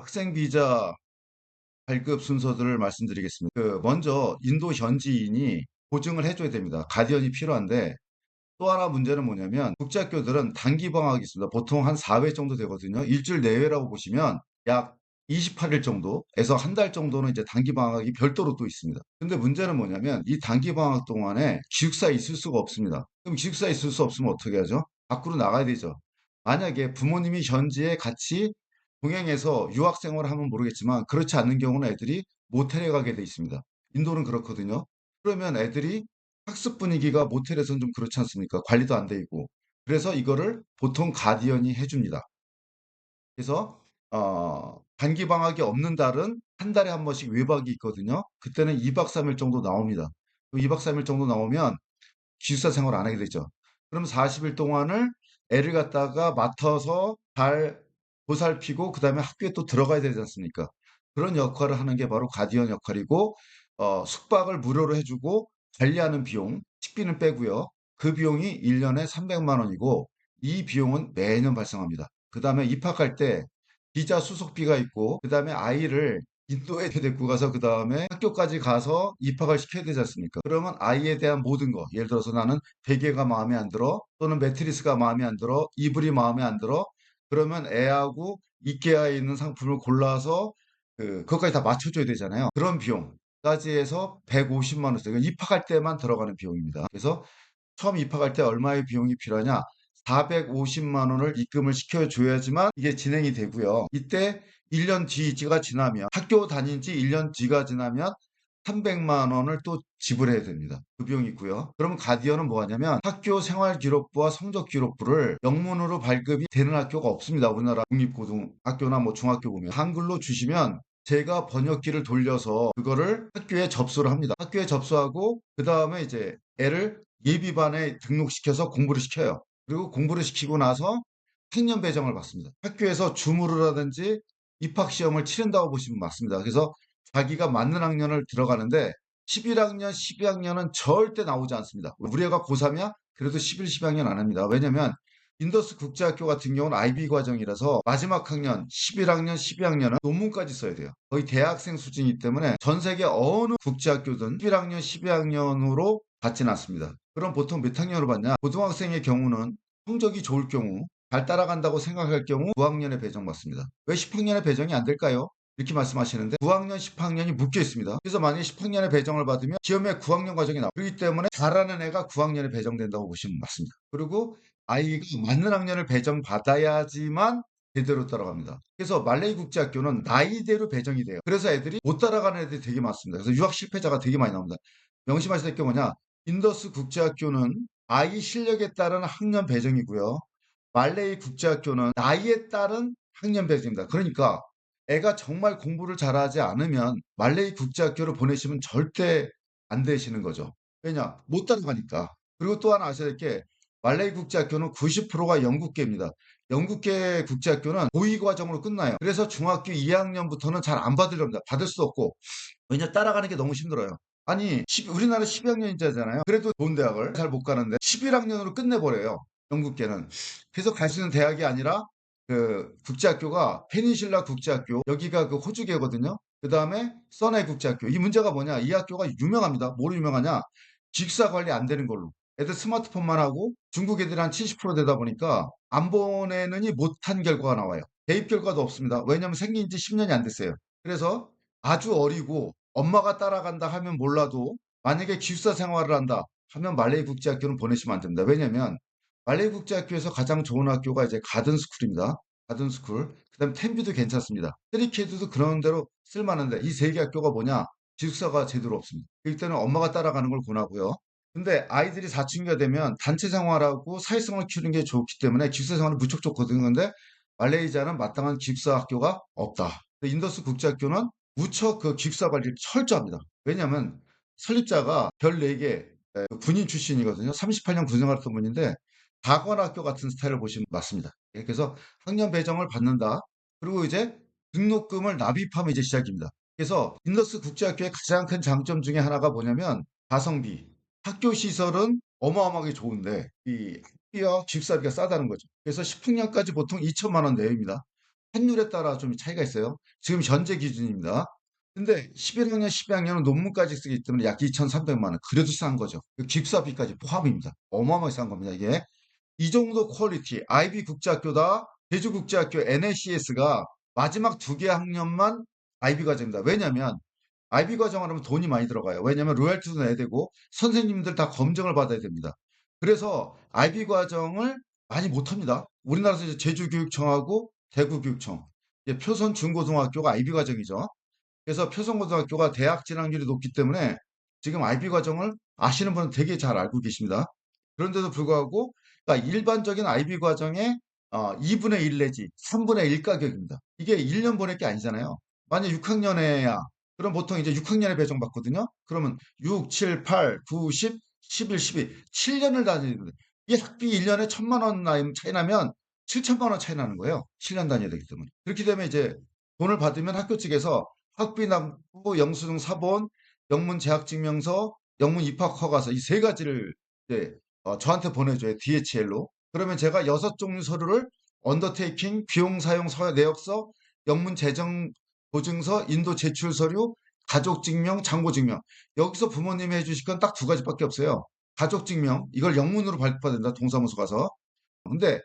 학생 비자 발급 순서들을 말씀드리겠습니다. 먼저 인도 현지인이 보증을 해줘야 됩니다. 가디언이 필요한데 또 하나 문제는 뭐냐면 국제학교들은 단기 방학이 있습니다. 보통 한 4회 정도 되거든요. 일주일 내외라고 보시면 약 28일 정도에서 한 달 정도는 이제 단기 방학이 별도로 또 있습니다. 근데 문제는 뭐냐면 이 단기 방학 동안에 기숙사에 있을 수가 없습니다. 그럼 기숙사에 있을 수 없으면 어떻게 하죠? 밖으로 나가야 되죠. 만약에 부모님이 현지에 같이 동행해서 유학 생활을 하면 모르겠지만 그렇지 않는 경우는 애들이 모텔에 가게 돼 있습니다. 인도는 그렇거든요. 그러면 애들이 학습 분위기가 모텔에서는 좀 그렇지 않습니까? 관리도 안 돼 있고. 그래서 이거를 보통 가디언이 해줍니다. 그래서 단기 방학이 없는 달은 한 달에 한 번씩 외박이 있거든요. 그때는 2박 3일 정도 나옵니다. 2박 3일 정도 나오면 기숙사 생활 안 하게 되죠. 그럼 40일 동안을 애를 갖다가 맡아서 잘 보살피고 그다음에 학교에 또 들어가야 되지 않습니까? 그런 역할을 하는 게 바로 가디언 역할이고 숙박을 무료로 해주고 관리하는 비용, 식비는 빼고요. 그 비용이 1년에 300만 원이고 이 비용은 매년 발생합니다. 그다음에 입학할 때 비자 수속비가 있고 그다음에 아이를 인도에 데리고 가서 그다음에 학교까지 가서 입학을 시켜야 되지 않습니까? 그러면 아이에 대한 모든 거, 예를 들어서 나는 베개가 마음에 안 들어, 또는 매트리스가 마음에 안 들어, 이불이 마음에 안 들어, 그러면 애하고 이케아에 있는 상품을 골라서 그것까지 다 맞춰줘야 되잖아요. 그런 비용까지 해서 150만 원, 입학할 때만 들어가는 비용입니다. 그래서 처음 입학할 때 얼마의 비용이 필요하냐? 450만 원을 입금을 시켜줘야지만 이게 진행이 되고요. 이때 1년 뒤가 지나면 학교 다닌 지 1년 뒤가 지나면 300만 원을 또 지불해야 됩니다. 그 비용이 있고요. 그러면 가디언은 뭐 하냐면 학교 생활기록부와 성적기록부를 영문으로 발급이 되는 학교가 없습니다. 우리나라 국립고등학교나 뭐 중학교 보면 한글로 주시면 제가 번역기를 돌려서 그거를 학교에 접수를 합니다. 학교에 접수하고 그 다음에 이제 애를 예비반에 등록시켜서 공부를 시켜요. 그리고 공부를 시키고 나서 학년 배정을 받습니다. 학교에서 주무를 하든지 입학시험을 치른다고 보시면 맞습니다. 그래서 자기가 맞는 학년을 들어가는데 11학년, 12학년은 절대 나오지 않습니다. 우리 애가 고3이야? 그래도 11, 12학년 안 합니다. 왜냐면 인더스 국제학교 같은 경우는 IB 과정이라서 마지막 학년, 11학년, 12학년은 논문까지 써야 돼요. 거의 대학생 수준이기 때문에 전 세계 어느 국제학교든 11학년, 12학년으로 받지는 않습니다. 그럼 보통 몇 학년으로 받냐? 고등학생의 경우는 성적이 좋을 경우 잘 따라간다고 생각할 경우 9학년에 배정받습니다. 왜 10학년에 배정이 안 될까요? 이렇게 말씀하시는데 9학년, 10학년이 묶여 있습니다. 그래서 만약에 10학년에 배정을 받으면 시험에 9학년 과정이 나와요. 그렇기 때문에 잘하는 애가 9학년에 배정된다고 보시면 맞습니다. 그리고 아이가 맞는 학년을 배정받아야지만 제대로 따라갑니다. 그래서 말레이 국제학교는 나이대로 배정이 돼요. 그래서 애들이 못 따라가는 애들이 되게 많습니다. 그래서 유학 실패자가 되게 많이 나옵니다. 명심하셔야 될 게 뭐냐? 인더스 국제학교는 아이 실력에 따른 학년 배정이고요. 말레이 국제학교는 나이에 따른 학년 배정입니다. 그러니까 애가 정말 공부를 잘하지 않으면 말레이 국제학교를 보내시면 절대 안 되시는 거죠. 왜냐? 못 따라가니까. 그리고 또 하나 아셔야 될 게 말레이 국제학교는 90%가 영국계입니다. 영국계 국제학교는 고위 과정으로 끝나요. 그래서 중학교 2학년부터는 잘 안 받으렵니다. 받을 수 없고. 왜냐? 따라가는 게 너무 힘들어요. 아니, 우리나라 12학년제잖아요. 그래도 좋은 대학을 잘 못 가는데 11학년으로 끝내버려요. 영국계는. 그래서 갈 수 있는 대학이 아니라 국제학교가 페닌슐라 국제학교, 여기가 그 호주계거든요. 그 다음에 써네 국제학교. 이 문제가 뭐냐? 이 학교가 유명합니다. 뭐로 유명하냐? 기숙사 관리 안 되는 걸로. 애들 스마트폰만 하고 중국 애들이 한 70% 되다 보니까 안 보내느니 못한 결과가 나와요. 대입 결과도 없습니다. 왜냐하면 생긴 지 10년이 안 됐어요. 그래서 아주 어리고 엄마가 따라간다 하면 몰라도 만약에 기숙사 생활을 한다 하면 말레이 국제학교는 보내시면 안 됩니다. 왜냐하면 말레이 국제학교에서 가장 좋은 학교가 이제 가든스쿨입니다. 가든스쿨. 그다음 템비도 괜찮습니다. 트리케드도 그런 대로 쓸만한데 이 세 개 학교가 뭐냐? 기숙사가 제대로 없습니다. 그럴 때는 엄마가 따라가는 걸 권하고요. 근데 아이들이 사춘기가 되면 단체 생활하고 사회성을 키우는 게 좋기 때문에 기숙사 생활은 무척 좋거든요. 근데 말레이시아는 마땅한 기숙사 학교가 없다. 인더스 국제학교는 무척 그 기숙사 관리를 철저합니다. 왜냐하면 설립자가 별 4개 군인 출신이거든요. 38년 군생활했던 분인데 다관학교 같은 스타일을 보시면 맞습니다. 예, 그래서 학년 배정을 받는다. 그리고 이제 등록금을 납입하면 이제 시작입니다. 그래서 인더스 국제학교의 가장 큰 장점 중에 하나가 뭐냐면 가성비. 학교 시설은 어마어마하게 좋은데 이 학비와 기숙사비가 싸다는 거죠. 그래서 10학년까지 보통 2천만 원 내외입니다. 환율에 따라 좀 차이가 있어요. 지금 현재 기준입니다. 근데 11학년, 12학년은 논문까지 쓰기 때문에 약 2,300만 원. 그래도 싼 거죠. 그 기숙사비까지 포함입니다. 어마어마하게 싼 겁니다, 이게. 이 정도 퀄리티, IB 국제학교다, 제주국제학교 NACS가 마지막 두 개 학년만 IB 과정입니다. 왜냐면 IB 과정 하면 돈이 많이 들어가요. 왜냐면 로열티도 내야 되고 선생님들 다 검증을 받아야 됩니다. 그래서 IB 과정을 많이 못합니다. 우리나라에서 이제 제주교육청하고 대구교육청, 이제 표선 중고등학교가 IB 과정이죠. 그래서 표선고등학교가 대학 진학률이 높기 때문에 지금 IB 과정을 아시는 분은 되게 잘 알고 계십니다. 그런데도 불구하고 그러니까 일반적인 IB 과정의 2분의 1 내지 3분의 1 가격입니다. 이게 1년 보낼 게 아니잖아요. 만약 6학년에야 그럼 보통 이제 6학년에 배정받거든요. 그러면 6, 7, 8, 9, 10, 11, 12, 7년을 다니는데 이게 학비 1년에 1,000만 원 차이 나면 7천만 원 차이 나는 거예요. 7년 다녀야 되기 때문에. 그렇게 되면 이제 돈을 받으면 학교 측에서 학비 납부, 영수증 사본, 영문 재학증명서, 영문 입학 허가서 이 세 가지를 이제 저한테 보내줘요. DHL로. 그러면 제가 6종류 서류를 언더테이킹, 비용 사용 내역서, 영문 재정 보증서, 인도 제출 서류, 가족 증명, 장고 증명. 여기서 부모님이 해주실 건 딱 두 가지밖에 없어요. 가족 증명, 이걸 영문으로 발표해야 된다. 동사무소 가서. 근데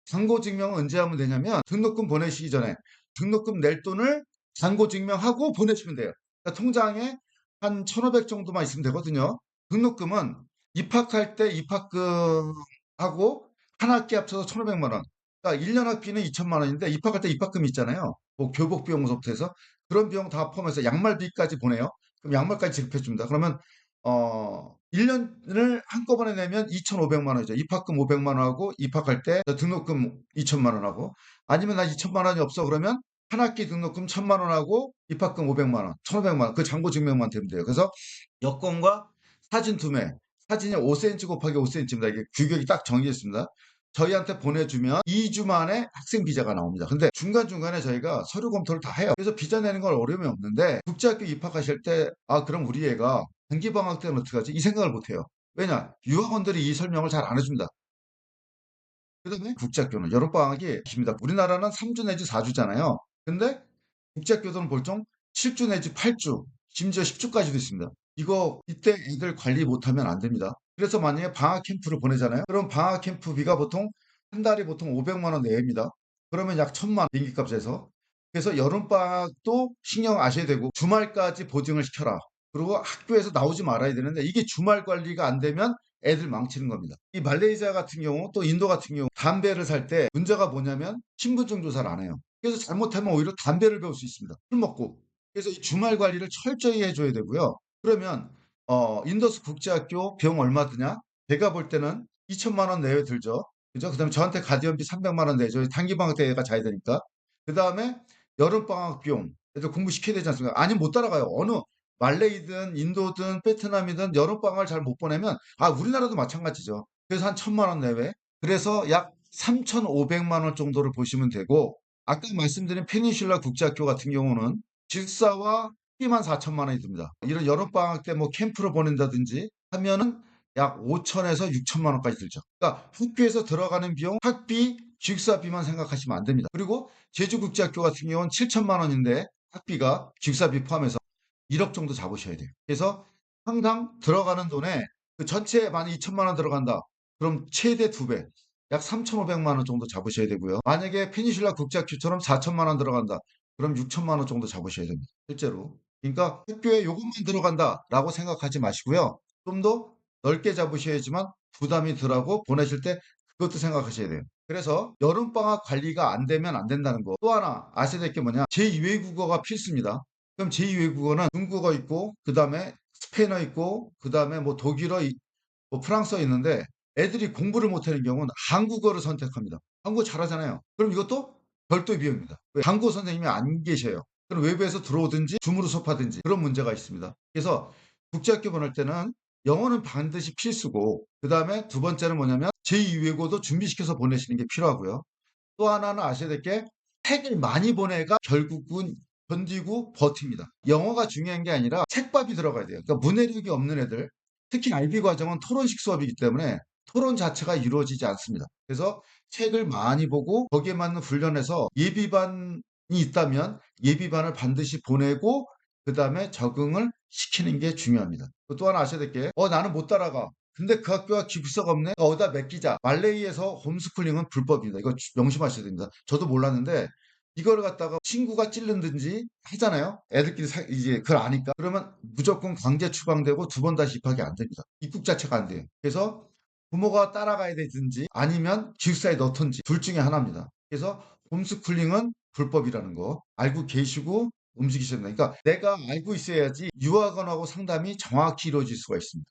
잔고증명은 언제 하면 되냐면 등록금 보내시기 전에 등록금 낼 돈을 잔고증명하고 보내시면 돼요. 그러니까 통장에 한 1,500 정도만 있으면 되거든요. 등록금은 입학할 때 입학금하고 한 학기 합쳐서 1,500만 원. 그러니까 1년 학비는 2천만 원인데 입학할 때 입학금이 있잖아요. 뭐 교복 비용서부터 해서 그런 비용 다 포함해서 양말비까지 보내요. 그럼 양말까지 지급해 줍니다. 그러면 1년을 한꺼번에 내면 2,500만 원이죠. 입학금 500만 원하고 입학할 때 등록금 2천만 원하고 아니면 나 2천만 원이 없어 그러면 한 학기 등록금 1,000만 원하고 입학금 500만 원, 1,500만 원. 그 잔고 증명만 되면 돼요. 그래서 여권과 사진 투매, 사진이 5cm 곱하기 5cm입니다. 이게 규격이 딱 정해져 있습니다. 저희한테 보내주면 2주 만에 학생 비자가 나옵니다. 근데 중간중간에 저희가 서류 검토를 다 해요. 그래서 비자 내는 건 어려움이 없는데 국제학교 입학하실 때 그럼 우리 애가 단기 방학 때는 어떡하지? 이 생각을 못 해요. 왜냐? 유학원들이 이 설명을 잘 안 해줍니다. 그다음에 국제학교는 여름방학이 깁니다. 우리나라는 3주 내지 4주잖아요. 근데 국제학교들은 보통 7주 내지 8주, 심지어 10주까지도 있습니다. 이때 애들 관리 못하면 안 됩니다. 그래서 만약에 방학 캠프를 보내잖아요. 그럼 방학 캠프비가 보통 한 달에 보통 500만 원 내외입니다. 그러면 약 1,000만 원 비행기값에서. 그래서 여름방학도 신경 아셔야 되고 주말까지 보증을 시켜라. 그리고 학교에서 나오지 말아야 되는데 이게 주말 관리가 안 되면 애들 망치는 겁니다. 이 말레이시아 같은 경우 또 인도 같은 경우 담배를 살 때 문제가 뭐냐면 신분증 조사를 안 해요. 그래서 잘못하면 오히려 담배를 배울 수 있습니다. 술 먹고. 그래서 이 주말 관리를 철저히 해줘야 되고요. 그러면 인더스 국제학교 비용 얼마 드냐? 제가 볼 때는 2천만 원 내외 들죠. 그죠? 그다음에 저한테 가디언비 300만 원 내죠. 단기 방학 때 애가 자야 되니까. 그다음에 여름 방학 비용. 애들 공부시켜야 되지 않습니까? 아니면 못 따라가요. 어느 말레이든 인도든 베트남이든 여름방학을 잘 못 보내면 우리나라도 마찬가지죠. 그래서 한 1,000만 원 내외. 그래서 약 3,500만 원 정도를 보시면 되고 아까 말씀드린 페닌슐라 국제학교 같은 경우는 기숙사와 학비만 4천만 원이 듭니다. 이런 여름방학 때 뭐 캠프를 보낸다든지 하면은 약 5천에서 6천만 원까지 들죠. 그러니까 학교에서 들어가는 비용, 학비, 기숙사비만 생각하시면 안 됩니다. 그리고 제주국제학교 같은 경우는 7천만 원인데 학비가 기숙사비 포함해서 1억 정도 잡으셔야 돼요. 그래서 항상 들어가는 돈에 그 전체 만약 2천만 원 들어간다. 그럼 최대 2배, 약 3,500만 원 정도 잡으셔야 되고요. 만약에 페니슐라 국제학교처럼 4천만 원 들어간다. 그럼 6천만 원 정도 잡으셔야 됩니다. 실제로. 그러니까 학교에 요것만 들어간다라고 생각하지 마시고요. 좀 더 넓게 잡으셔야지만 부담이 덜하고 보내실 때 그것도 생각하셔야 돼요. 그래서 여름방학 관리가 안 되면 안 된다는 거. 또 하나 아셔야 될 게 뭐냐. 제2외국어가 필수입니다. 그럼 제2외국어는 중국어 있고 그다음에 스페인어 있고 그다음에 뭐 독일어, 뭐 프랑스어 있는데 애들이 공부를 못하는 경우는 한국어를 선택합니다. 한국어 잘하잖아요. 그럼 이것도 별도의 비용입니다. 왜? 한국어 선생님이 안 계셔요. 그럼 외부에서 들어오든지 줌으로 수업하든지 그런 문제가 있습니다. 그래서 국제학교 보낼 때는 영어는 반드시 필수고 그다음에 두 번째는 뭐냐면 제2외국어도 준비시켜서 보내시는 게 필요하고요. 또 하나는 아셔야 될 게 책을 많이 보내가 결국은 견디고 버팁니다. 영어가 중요한 게 아니라 책밥이 들어가야 돼요. 그러니까 문해력이 없는 애들, 특히 IB 과정은 토론식 수업이기 때문에 토론 자체가 이루어지지 않습니다. 그래서 책을 많이 보고 거기에 맞는 훈련해서 예비반이 있다면 예비반을 반드시 보내고 그다음에 적응을 시키는 게 중요합니다. 또 하나 아셔야 될 게, 나는 못 따라가. 근데 그 학교가 기숙사가 없네? 어디다 맡기자. 말레이에서 홈스쿨링은 불법입니다. 이거 명심하셔야 됩니다. 저도 몰랐는데 이거를 갖다가 친구가 찔른든지 하잖아요. 애들끼리 이제 그걸 아니까. 그러면 무조건 강제 추방되고 두 번 다시 입학이 안 됩니다. 입국 자체가 안 돼요. 그래서 부모가 따라가야 되든지 아니면 기숙사에 넣던지 둘 중에 하나입니다. 그래서 홈스쿨링은 불법이라는 거 알고 계시고 움직이셔야 됩니다. 그러니까 내가 알고 있어야지 유학원하고 상담이 정확히 이루어질 수가 있습니다.